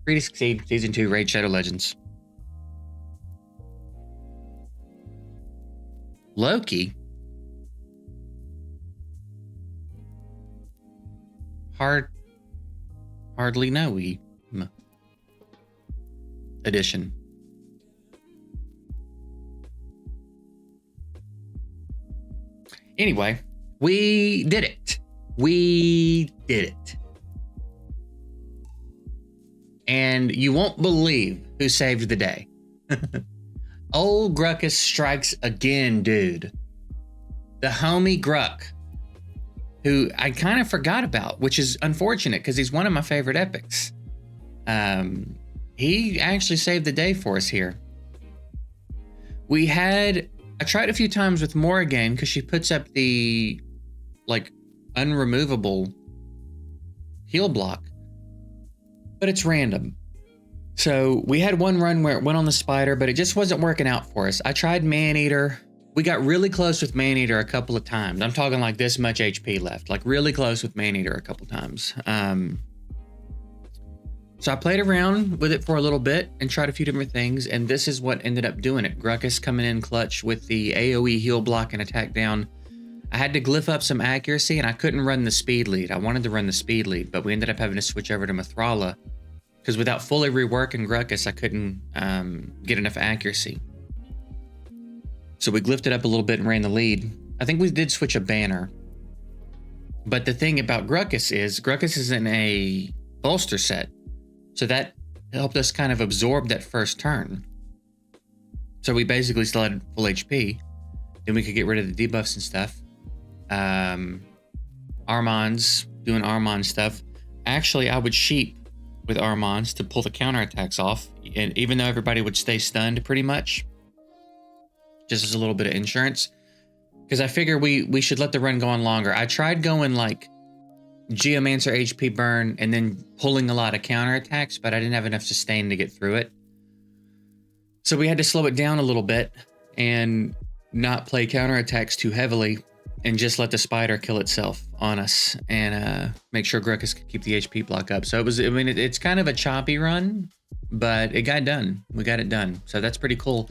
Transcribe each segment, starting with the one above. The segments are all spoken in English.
Free to Succeed, Season 2, Raid Shadow Legends. Loki? Hardly know edition. Anyway, we did it. We did it. And you won't believe who saved the day. Old Gruckus strikes again, dude. The homie Gruck, who I kind of forgot about, which is unfortunate because he's one of my favorite epics. He actually saved the day for us here. I tried a few times with Morrigan because she puts up the unremovable heal block, but it's random. So we had one run where it went on the spider, but it just wasn't working out for us. I tried Maneater. We got really close with Maneater a couple of times. I'm talking like this much HP left, like really close with Maneater a couple times. So I played around with it for a little bit and tried a few different things, and this is what ended up doing it. Gruckus coming in clutch with the AoE heal block and attack down. I had to glyph up some accuracy, and I couldn't run the speed lead. I wanted to run the speed lead, but we ended up having to switch over to Mithrala because without fully reworking Gruckus, I couldn't get enough accuracy. So we glyphed it up a little bit and ran the lead. I think we did switch a banner. But the thing about Gruckus is in a bolster set. So that helped us kind of absorb that first turn. So we basically still had full HP. Then we could get rid of the debuffs and stuff. Armand's doing Armand stuff. Actually, I would sheep with Armand's to pull the counterattacks off. And even though everybody would stay stunned pretty much, just as a little bit of insurance. Because I figure we should let the run go on longer. I tried going like Geomancer HP burn and then pulling a lot of counterattacks, but I didn't have enough sustain to get through it. So we had to slow it down a little bit and not play counterattacks too heavily and just let the spider kill itself on us and make sure Gruckus could keep the HP block up. So it's kind of a choppy run, but it got done. We got it done. So that's pretty cool.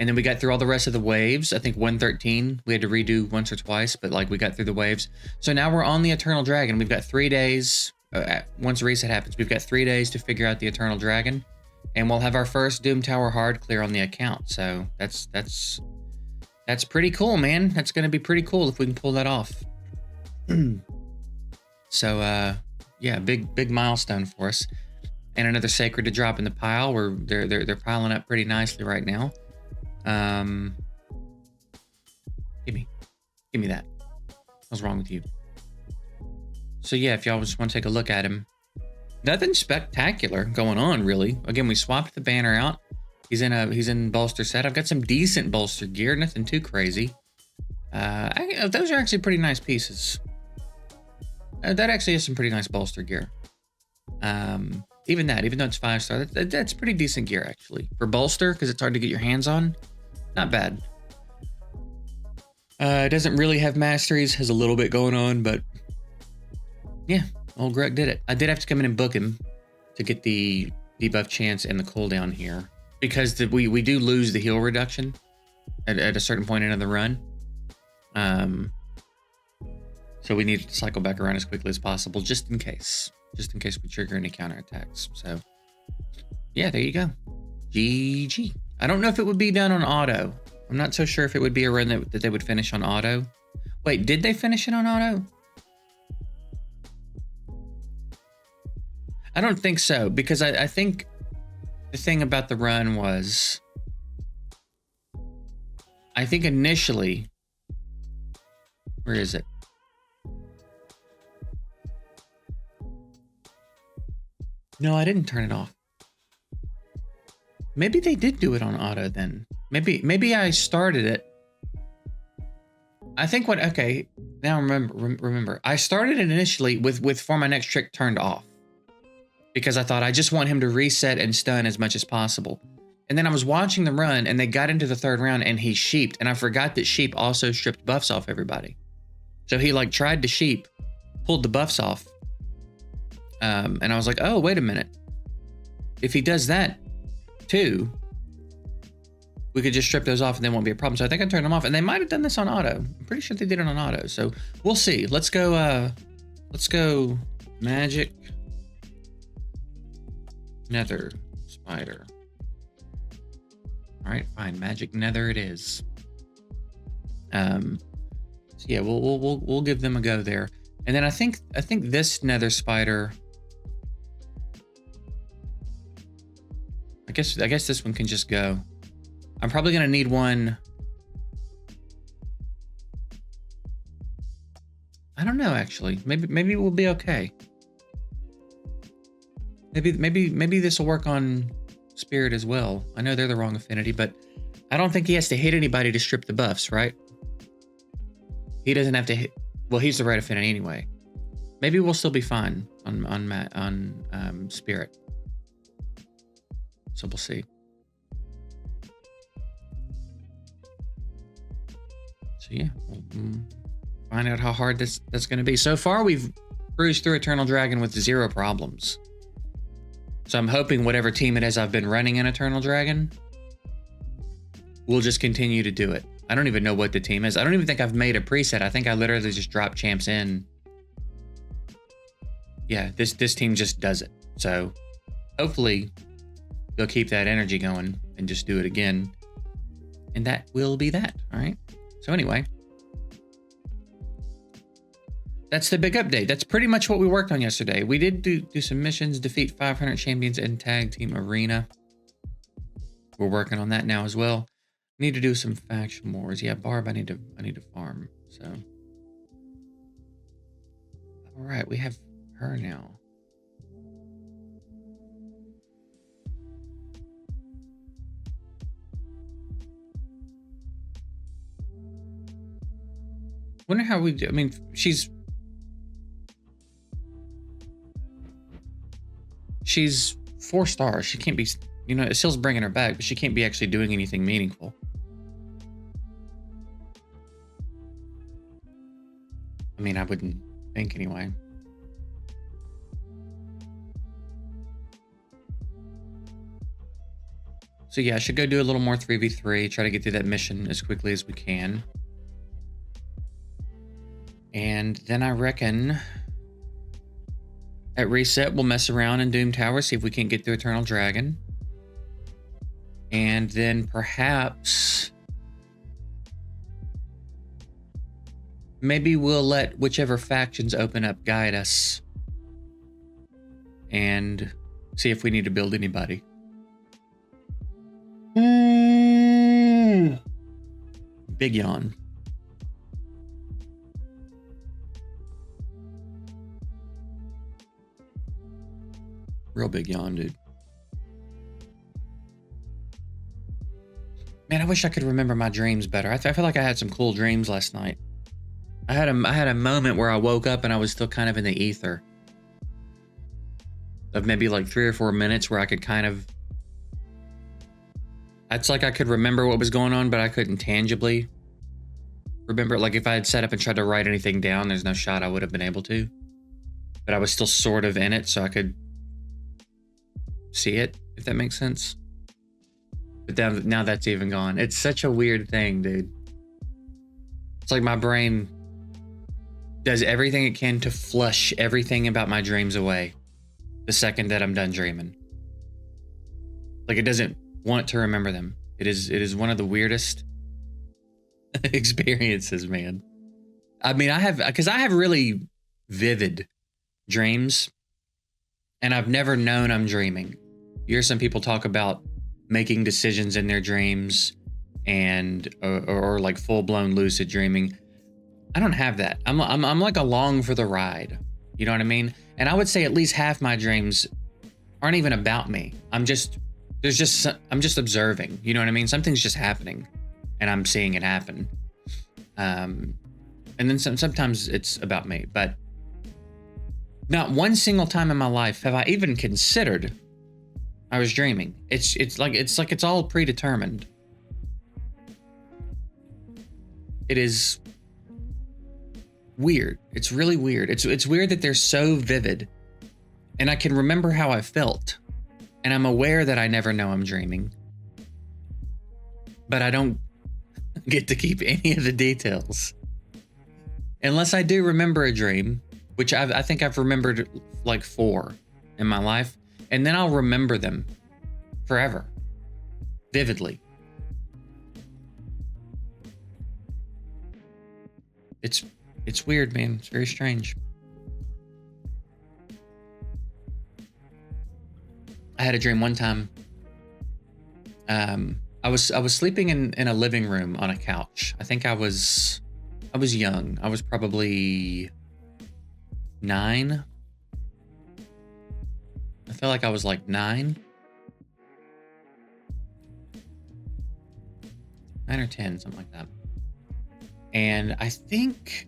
And then we got through all the rest of the waves. I think 113 we had to redo once or twice, but we got through the waves. So now we're on the Eternal Dragon. We've got 3 days. Once reset happens, we've got 3 days to figure out the Eternal Dragon, and we'll have our first Doom Tower hard clear on the account. So that's pretty cool, man. That's gonna be pretty cool if we can pull that off. So yeah, big milestone for us, and another sacred to drop in the pile. Where they're piling up pretty nicely right now. Give me that. What's wrong with you? So yeah, if y'all just want to take a look at him, nothing spectacular going on really. Again, we swapped the banner out. He's in bolster set. I've got some decent bolster gear, nothing too crazy. Those are actually pretty nice pieces. That actually is some pretty nice bolster gear. Even though it's 5-star, that's pretty decent gear actually for bolster because it's hard to get your hands on. Not bad. It doesn't really have masteries, has a little bit going on, but yeah, old Greg did it. I did have to come in and book him to get the debuff chance and the cooldown here because we do lose the heal reduction at a certain point in the run. So we need to cycle back around as quickly as possible just in case we trigger any counterattacks. So yeah, there you go. GG. I don't know if it would be done on auto. I'm not so sure if it would be a run that they would finish on auto. Wait, did they finish it on auto? I don't think so, because I think the thing about the run was, I think initially, where is it? No, I didn't turn it off. Maybe they did do it on auto then. Maybe I started it. I think okay, now remember. I started it initially with For My Next Trick turned off. Because I thought I just want him to reset and stun as much as possible. And then I was watching the run and they got into the 3rd round and he sheeped. And I forgot that sheep also stripped buffs off everybody. So he tried to sheep, pulled the buffs off. And I was like, oh, wait a minute. if he does that too, we could just strip those off and they won't be a problem. So I think I turned them off, and they might have done this on auto. I'm pretty sure they did it on auto. So we'll see. Let's go magic nether spider. All right, fine. Magic nether it is. So yeah, we'll give them a go there. And then I think this nether spider, I guess this one can just go. I'm probably gonna need one. I don't know, actually. Maybe we'll be okay. Maybe this will work on Spirit as well. I know they're the wrong affinity, but I don't think he has to hit anybody to strip the buffs, right? He doesn't have to hit. Well, he's the right affinity anyway. Maybe we'll still be fine on Spirit. So we'll see. So yeah, we'll find out how hard that's going to be. So far, we've cruised through Eternal Dragon with 0 problems. So I'm hoping whatever team it is I've been running in Eternal Dragon, we'll just continue to do it. I don't even know what the team is. I don't even think I've made a preset. I think I literally just drop champs in. Yeah, this team just does it. So hopefully they'll keep that energy going and just do it again. And that will be that, all right? So anyway, that's the big update. That's pretty much what we worked on yesterday. We did do some missions, defeat 500 champions in tag team arena. We're working on that now as well. Need to do some faction wars. Yeah, Barb, I need to farm. So, all right, we have her now. Wonder how we do. I mean, she's 4 stars. She can't be, you know, Sil's bringing her back, but she can't be actually doing anything meaningful. I mean, I wouldn't think anyway. So yeah, I should go do a little more 3v3, try to get through that mission as quickly as we can. And then I reckon at reset, we'll mess around in Doom Tower, see if we can't get through Eternal Dragon. And then perhaps maybe we'll let whichever factions open up guide us and see if we need to build anybody. Big yawn. Real big yawn, dude. Man, I wish I could remember my dreams better. I feel like I had some cool dreams last night. I had a moment where I woke up and I was still kind of in the ether. Of maybe like 3 or 4 minutes where I could kind of... It's like I could remember what was going on, but I couldn't tangibly remember. Like if I had sat up and tried to write anything down, there's no shot I would have been able to. But I was still sort of in it, so I could see it, if that makes sense. But now that's even gone. It's such a weird thing, dude. It's like my brain does everything it can to flush everything about my dreams away the second that I'm done dreaming. Like it doesn't want to remember them. It is one of the weirdest experiences, man. I mean, I have really vivid dreams, and I've never known I'm dreaming. You hear some people talk about making decisions in their dreams and or like full-blown lucid dreaming. I don't have that. I'm like along for the ride. You know what I mean? And I would say at least half my dreams aren't even about me. I'm just observing. You know what I mean? Something's just happening and I'm seeing it happen. And then sometimes it's about me, but not one single time in my life have I even considered I was dreaming. It's like it's all predetermined. It is weird. It's really weird. It's weird that they're so vivid, and I can remember how I felt And I'm aware that I never know I'm dreaming. But I don't get to keep any of the details. Unless I do remember a dream, which I think I've remembered like 4 in my life. And then I'll remember them forever, vividly. It's weird, man. It's very strange. I had a dream one time. I was sleeping in a living room on a couch. I think I was young. I was probably 9. I feel like I was like 9. 9 or 10, something like that. And I think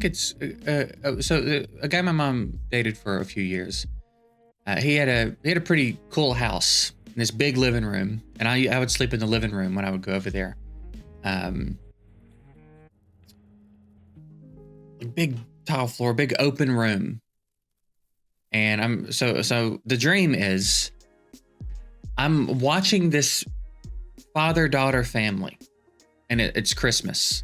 it's so a guy my mom dated for a few years. He had a pretty cool house in this big living room, and I would sleep in the living room when I would go over there. Like big tile floor, big open room. And I'm so the dream is I'm watching this father-daughter family, and it's Christmas.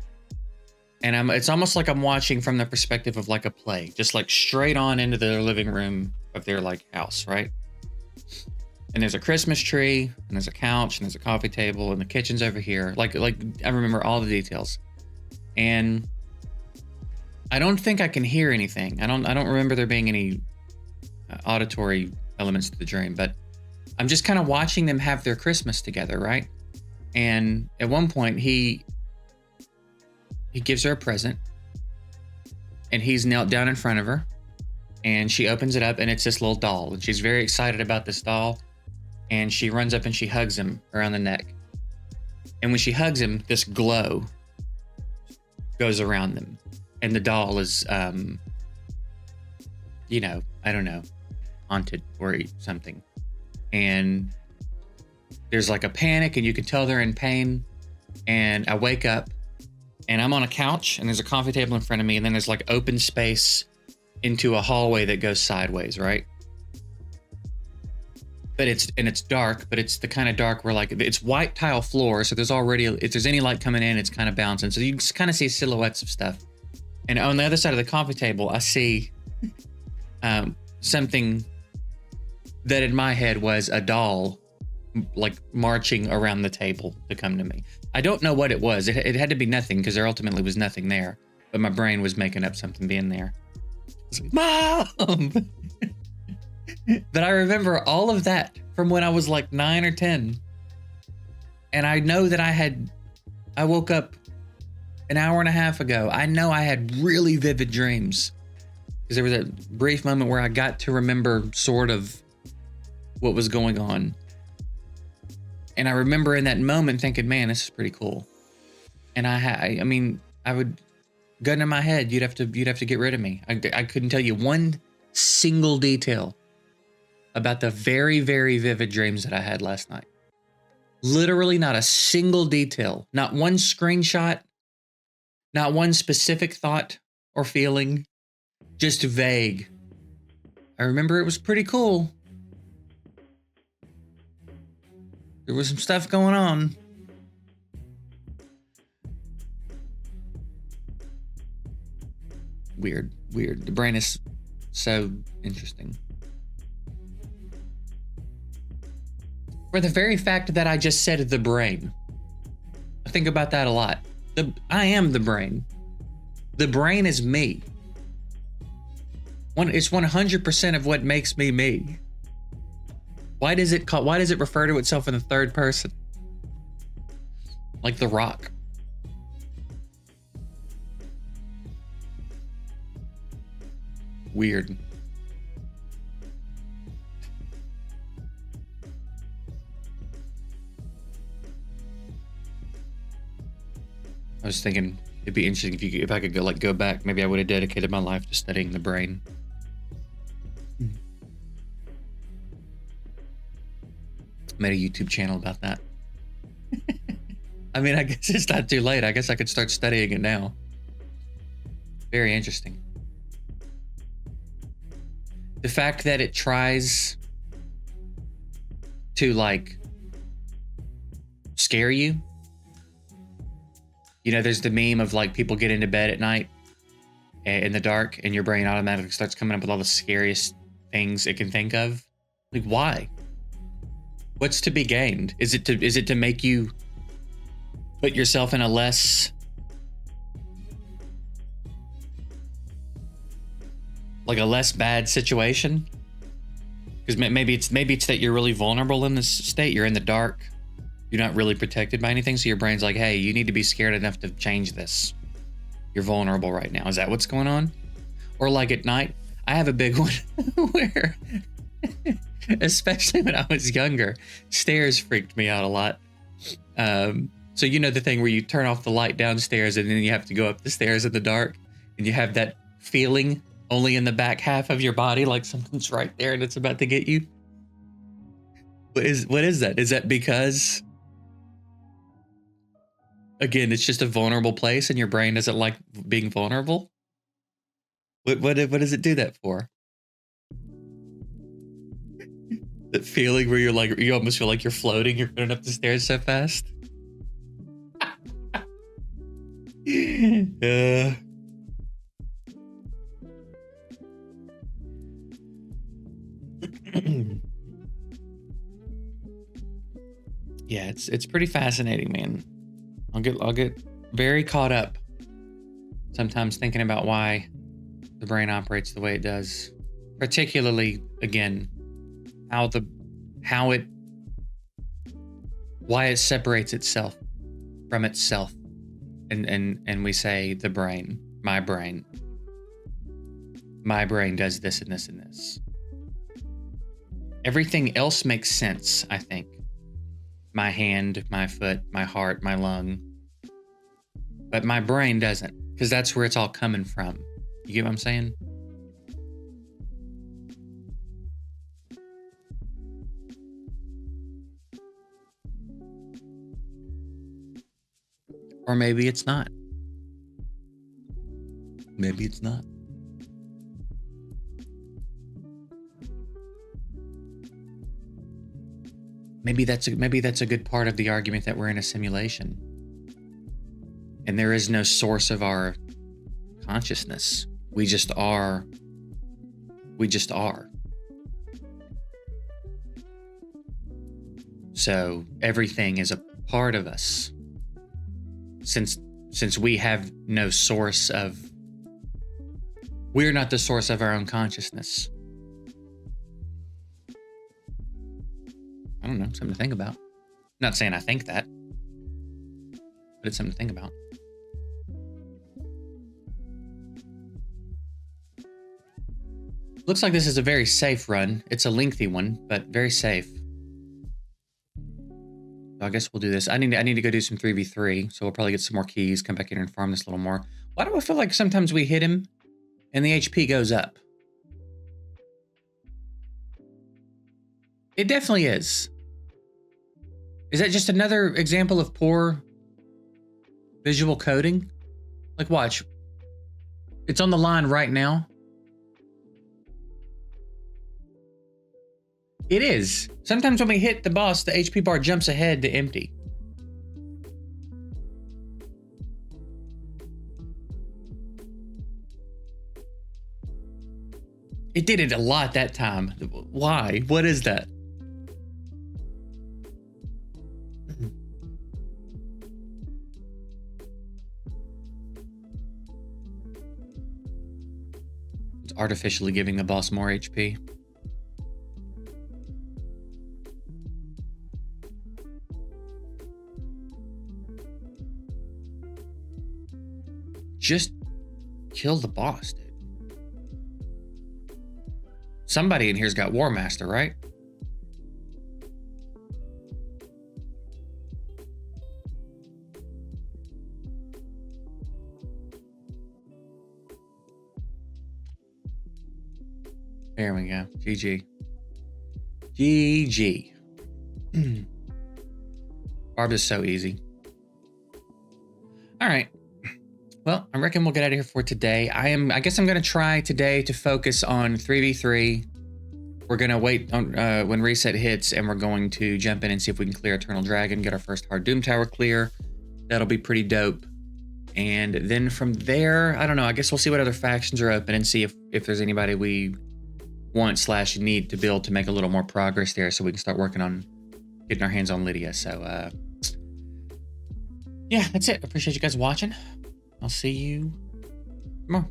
And it's almost like I'm watching from the perspective of like a play, just like straight on into their living room of their like house, right? And there's a Christmas tree, and there's a couch, and there's a coffee table, and the kitchen's over here. Like I remember all the details. And I don't think I can hear anything. I don't remember there being any auditory elements to the dream, but I'm just kind of watching them have their Christmas together, right? And at one point he gives her a present, and he's knelt down in front of her, and she opens it up, and it's this little doll, and she's very excited about this doll, and she runs up and she hugs him around the neck. And when she hugs him, this glow goes around them, and the doll is I don't know, haunted or something. And there's like a panic, and you can tell they're in pain. And I wake up, and I'm on a couch, and there's a coffee table in front of me, and then there's like open space into a hallway that goes sideways, right? But it's dark, but it's the kind of dark where like it's white tile floor, so there's already, if there's any light coming in, it's kind of bouncing, so you just kind of see silhouettes of stuff. And on the other side of the coffee table, I see something that in my head was a doll, like marching around the table to come to me. I don't know what it was. It had to be nothing, because there ultimately was nothing there. But my brain was making up something being there. I was like, Mom! But I remember all of that from when I was like 9 or 10. And I know that I woke up an hour and a half ago. I know I had really vivid dreams. Because there was a brief moment where I got to remember sort of what was going on. And I remember in that moment thinking, man, this is pretty cool. And I would, gun in my head, you'd have to get rid of me. I couldn't tell you one single detail about the very, very vivid dreams that I had last night. Literally not a single detail, not one screenshot, not one specific thought or feeling, just vague. I remember it was pretty cool. There was some stuff going on. Weird. The brain is so interesting. For the very fact that I just said the brain. I think about that a lot. I am the brain. The brain is me. It's 100% of what makes me me. Why does it refer to itself in the third person? Like The Rock. Weird. I was thinking it'd be interesting if I could go back. Maybe I would have dedicated my life to studying the brain. Made a YouTube channel about that. I mean, I guess it's not too late. I guess I could start studying it now. Very interesting. The fact that it tries to like scare you. You know, there's the meme of like people get into bed at night in the dark and your brain automatically starts coming up with all the scariest things it can think of. Like, why? What's to be gained? Is it to make you put yourself in a less bad situation? Because maybe it's that you're really vulnerable in this state. You're in the dark. You're not really protected by anything. So your brain's like, hey, you need to be scared enough to change this. You're vulnerable right now. Is that what's going on? Or like at night, I have a big one where, especially when I was younger, stairs freaked me out a lot. So you know the thing where you turn off the light downstairs and then you have to go up the stairs in the dark and you have that feeling only in the back half of your body, like something's right there and it's about to get you. What is that? Is that because, again, it's just a vulnerable place and your brain doesn't like being vulnerable? What does it do that for? That feeling where you're like, you almost feel like you're floating, you're running up the stairs so fast. Yeah, it's pretty fascinating, man. I'll get very caught up sometimes thinking about why the brain operates the way it does. Particularly, again, why it separates itself from itself. And we say the brain, my brain does this and this and this. Everything else makes sense, I think. My hand, my foot, my heart, my lung. But my brain doesn't, because that's where it's all coming from. You get what I'm saying? Or maybe it's not. Maybe it's not. Maybe that's a good part of the argument that we're in a simulation. And there is no source of our consciousness. We just are. We just are. So everything is a part of us. Since we have no source of, we're not the source of our own consciousness. I don't know, something to think about. I'm not saying I think that, but it's something to think about. Looks like this is a very safe run. It's a lengthy one, but very safe. So I guess we'll do this. I need to go do some 3v3, so we'll probably get some more keys, come back in and farm this a little more. Why do I feel like sometimes we hit him and the HP goes up? It definitely is. Is that just another example of poor visual coding? Like, watch. It's on the line right now. It is. Sometimes when we hit the boss, the HP bar jumps ahead to empty. It did it a lot that time. Why? What is that? It's artificially giving the boss more HP. Just kill the boss, dude. Somebody in here's got War Master, right? There we go. GG. GG. Barb is so easy. All right. Well, I reckon we'll get out of here for today. I guess I'm going to try today to focus on 3v3. We're going to wait on when reset hits, and we're going to jump in and see if we can clear Eternal Dragon, get our first hard Doom Tower clear. That'll be pretty dope. And then from there, I don't know, I guess we'll see what other factions are open and see if there's anybody we want / need to build to make a little more progress there so we can start working on getting our hands on Lydia. So, yeah, that's it. I appreciate you guys watching. I'll see you tomorrow.